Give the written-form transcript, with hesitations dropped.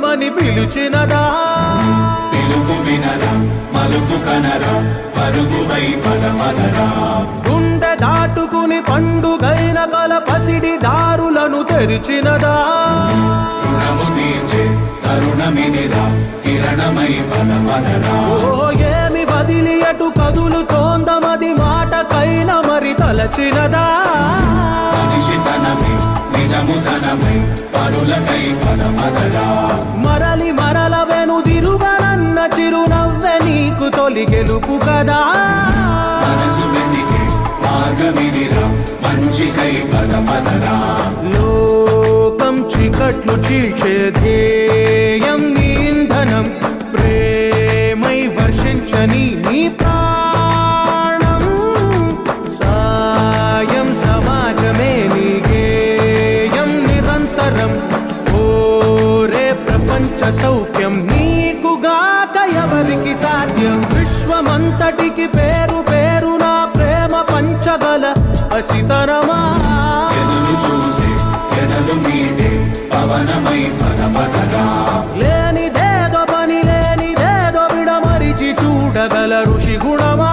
పిలువమని పిలిచినదా పిలుపు వినరా మలుపు కనరా పరుగువై పదమదరా గుండె దాటుకుని పండుగైన కల పసిడి దారులను తెరిచినదా రుణము తీర్చే తరుణమిదిరా కిరణమై పదమదరా ఏమి వదిలి అటు కదులుతోందమది మాటకైన మరి తలచినదా మనిషితనమే నిజముతనమై పరులకై పదమదరా మరలి మరల వెనుదిరువనన్న చిరునవ్వె నీకు తొలి గెలుపు కదా మనసు వెతికే మార్గమిదిరా మంచికై పదమదరా లోకం చీకట్లు చీల్చే ధ్యేయం నీ ఇంధనం ప్రేమై వర్షించని నీ ప్రాణం సాయం సమాజమే నీ గేయం నిరంతరం ఓరే ప్రపంచ సౌఖ్యం నీకుగాక ఎవరికి సాధ్యం విశ్వమంతటికి పేరు పేరు నా ప్రేమ పంచగల అసితరమా ఎదురు చూసే ఎదలు మీటే పవనమై పదమదరా లేనిదేదో పని లేనిదేదో విడమరిచి చూడగల ఋషి గుణమా